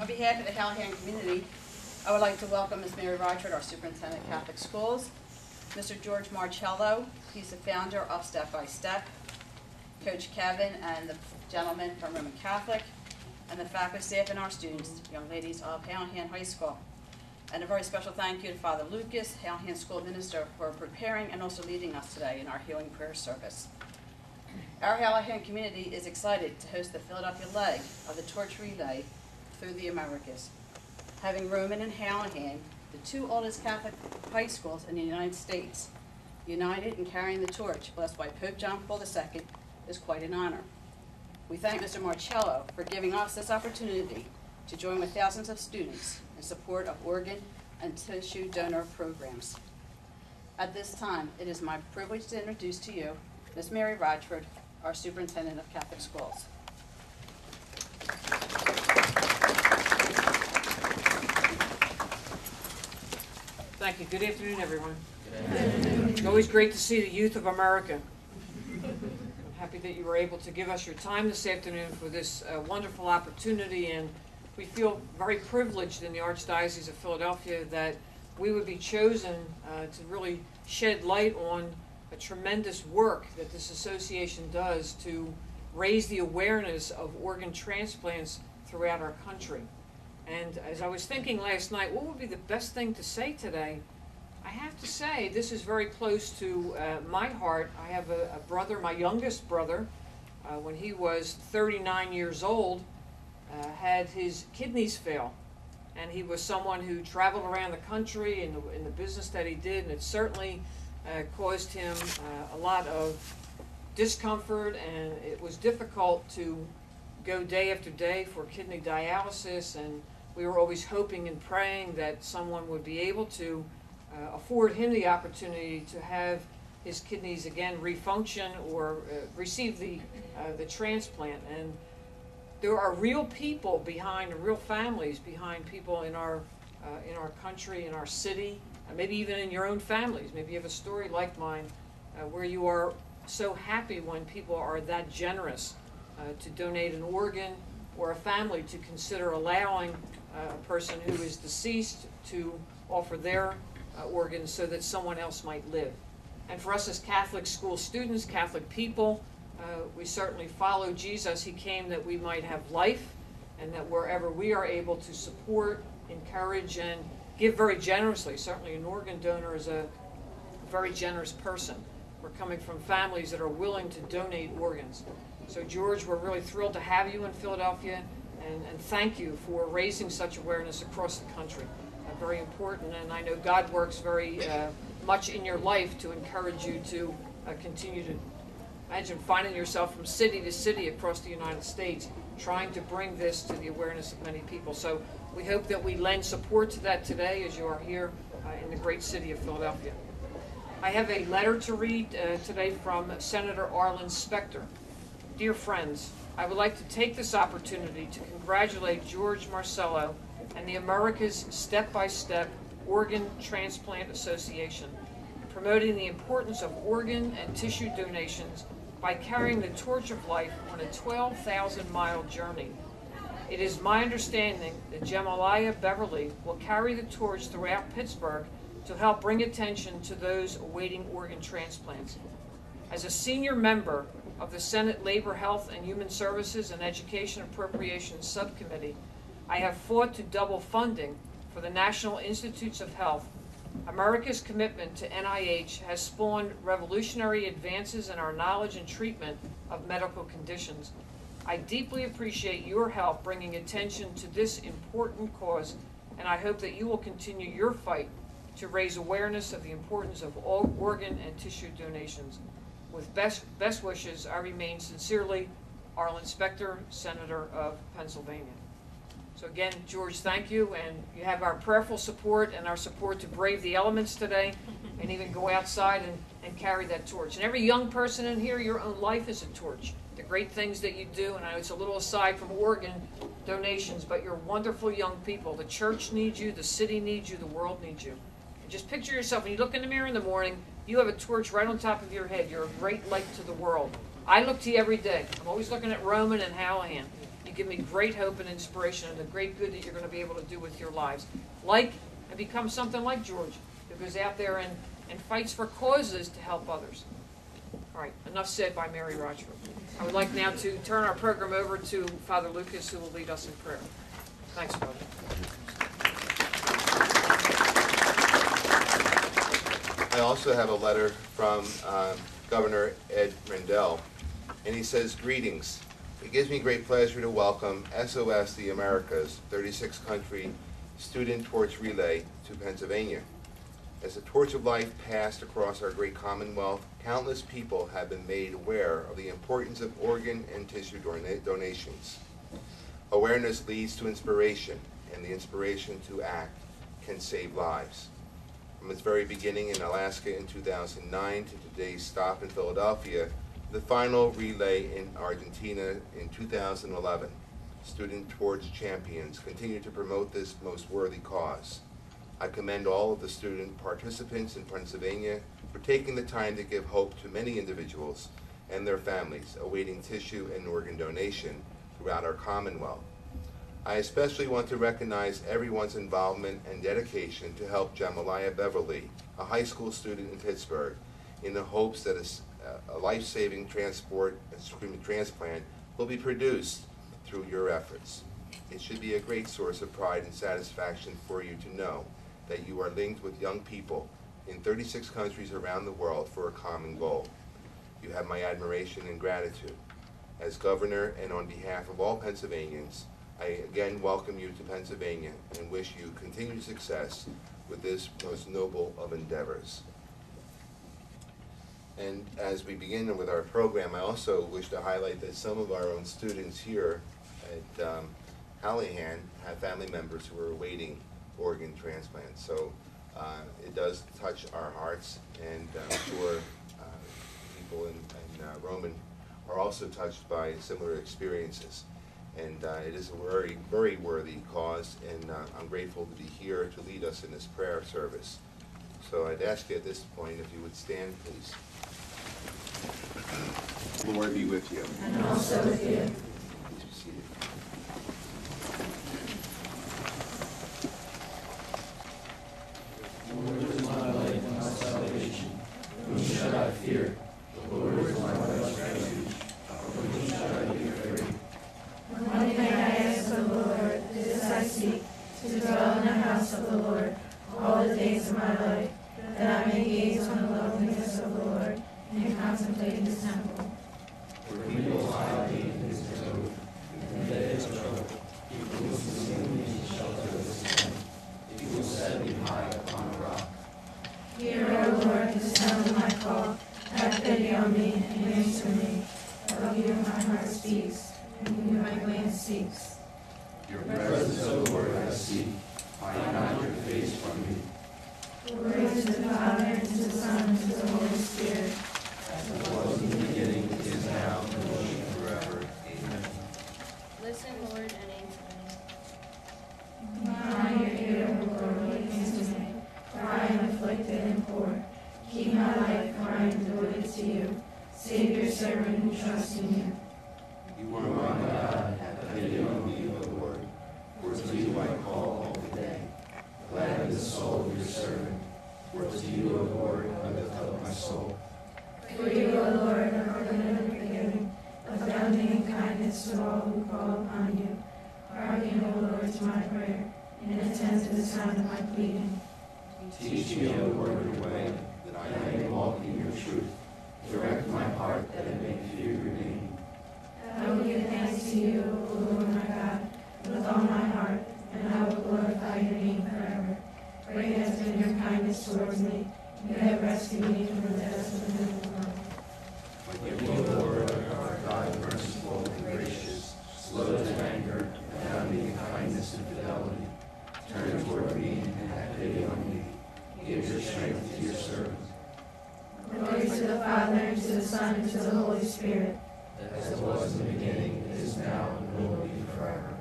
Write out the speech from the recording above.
On behalf of the Hallahan community, I would like to welcome Ms. Mary Rochford, our Superintendent of Catholic Schools, Mr. George Marcello, he's the founder of Step by Step, Coach Kevin and the gentleman from Roman Catholic, and the faculty, staff, and our students, young ladies of Hallahan High School. And a very special thank you to Father Lucas, Hallahan School Minister, for preparing and also leading us today in our healing prayer service. Our Hallahan community is excited to host the Philadelphia leg of the Torch Relay through the Americas. Having Roman and Hallahan, the two oldest Catholic high schools in the United States, united in carrying the torch, blessed by Pope John Paul II, is quite an honor. We thank Mr. Marcello for giving us this opportunity to join with thousands of students in support of organ and tissue donor programs. At this time, it is my privilege to introduce to you Ms. Mary Rochford, our Superintendent of Catholic Schools. Thank you. Good afternoon, everyone. Good afternoon. It's always great to see the youth of America. I'm happy that you were able to give us your time this afternoon for this wonderful opportunity, and we feel very privileged in the Archdiocese of Philadelphia that we would be chosen to really shed light on a tremendous work that this association does to raise the awareness of organ transplants throughout our country. And as I was thinking last night, what would be the best thing to say today? I have to say this is very close to my heart. I have a brother, my youngest brother, when he was 39 years old, had his kidneys fail. And he was someone who traveled around the country in the business that he did, and it certainly caused him a lot of discomfort, and it was difficult to go day after day for kidney dialysis, and we were always hoping and praying that someone would be able to afford him the opportunity to have his kidneys again refunction or receive the transplant. And there are real people behind, real families behind people in our country, in our city, maybe even in your own families. Maybe you have a story like mine where you are so happy when people are that generous to donate an organ, or a family to consider allowing a person who is deceased to offer their organs so that someone else might live. And for us as Catholic school students, Catholic people, we certainly follow Jesus. He came that we might have life, and that wherever we are able to support, encourage, and give very generously. Certainly an organ donor is a very generous person. We're coming from families that are willing to donate organs. So George, we're really thrilled to have you in Philadelphia, and thank you for raising such awareness across the country. Very important, and I know God works very much in your life to encourage you to continue to imagine finding yourself from city to city across the United States, trying to bring this to the awareness of many people. So we hope that we lend support to that today as you are here in the great city of Philadelphia. I have a letter to read today from Senator Arlen Specter. Dear friends, I would like to take this opportunity to congratulate George Marcello and the America's Step by Step Organ Transplant Association, promoting the importance of organ and tissue donations by carrying the torch of life on a 12,000-mile journey. It is my understanding that Jamaliah Beverly will carry the torch throughout Pittsburgh to help bring attention to those awaiting organ transplants. As a senior member of the Senate Labor, Health, and Human Services and Education Appropriations Subcommittee, I have fought to double funding for the National Institutes of Health. America's commitment to NIH has spawned revolutionary advances in our knowledge and treatment of medical conditions. I deeply appreciate your help bringing attention to this important cause, and I hope that you will continue your fight to raise awareness of the importance of all organ and tissue donations. With best wishes, I remain sincerely Arlen Specter, Senator of Pennsylvania. So again, George, thank you, and you have our prayerful support and our support to brave the elements today and even go outside and carry that torch. And every young person in here, your own life is a torch. The great things that you do, and I know it's a little aside from organ donations, but you're wonderful young people. The church needs you, the city needs you, the world needs you. And just picture yourself, when you look in the mirror in the morning, you have a torch right on top of your head. You're a great light to the world. I look to you every day. I'm always looking at Roman and Hallahan. You give me great hope and inspiration and the great good that you're going to be able to do with your lives. Like, and become something like George, who goes out there and fights for causes to help others. All right, enough said by Mary Rochford. I would like now to turn our program over to Father Lucas, who will lead us in prayer. Thanks, Father. I also have a letter from Governor Ed Rendell, and he says, "Greetings. It gives me great pleasure to welcome SOS the Americas 36-country student torch relay to Pennsylvania. As the torch of life passed across our great Commonwealth, countless people have been made aware of the importance of organ and tissue donations. Awareness leads to inspiration, and the inspiration to act can save lives. From its very beginning in Alaska in 2009 to today's stop in Philadelphia, the final relay in Argentina in 2011, Student Torch Champions continue to promote this most worthy cause. I commend all of the student participants in Pennsylvania for taking the time to give hope to many individuals and their families awaiting tissue and organ donation throughout our Commonwealth. I especially want to recognize everyone's involvement and dedication to help Jamaliah Beverly, a high school student in Pittsburgh, in the hopes that a life-saving transplant will be produced through your efforts. It should be a great source of pride and satisfaction for you to know that you are linked with young people in 36 countries around the world for a common goal. You have my admiration and gratitude. As governor and on behalf of all Pennsylvanians, I again welcome you to Pennsylvania and wish you continued success with this most noble of endeavors." And as we begin with our program, I also wish to highlight that some of our own students here at Hallahan have family members who are awaiting organ transplants. So it does touch our hearts, and I'm sure people in Roman are also touched by similar experiences. And it is a very, very worthy cause, and I'm grateful to be here to lead us in this prayer service. So I'd ask you at this point if you would stand, please. The Lord be with you. And also with you. Please be seated. The Lord is my light and my salvation. Whom should I fear? The Lord is my refuge. Of whom should I be afraid? One thing I ask of the Lord, this I seek, to dwell in the house of the Lord all the days of my life, that I may gaze on the loveliness of the Lord and contemplate his temple. For people hide me in his abode, in the day of trouble. He will conceal me in the shelter of his tent. He will set me high upon a rock. Hear, O Lord, the sound of my call. Have pity on me and answer me. Of you my heart speaks, and whom my glance seeks. Your presence, O Lord, I seek. Hide not your face from me. Glory to the Father, and to the Son, and to the Holy Spirit. As it was in the beginning, is now, and will be forever. Amen. Listen, Lord, and answer me. Incline your ear, O Lord, listen to me, for I am afflicted and poor. Keep my life, for I am devoted to you. Save your servant who trusts in you. You are my God, have pity on me, O Lord, for to you I call all the day. Gladden the soul of your servant, for to you, O Lord, I lift up my soul. For you, O Lord, are good and forgiving, abounding in kindness to all who call upon you. Hearken, O Lord, to my prayer, and attend to the sound of my pleading. Teach me, O Lord, your way, that I may walk in your truth. Direct my heart, that it may fear your name. I will give thanks to you, O Lord my God, with all my heart, and I will glorify your name forever. Great has been your kindness towards me. You have rescued me from the depths of the middle world. But you, O Lord, are God, merciful and gracious, slow to anger, abounding in kindness and fidelity. Turn toward me and have pity on me. Give your strength to your servant. Glory to the Father, and to the Son, and to the Holy Spirit. As it was in the beginning, is now, and will be forever.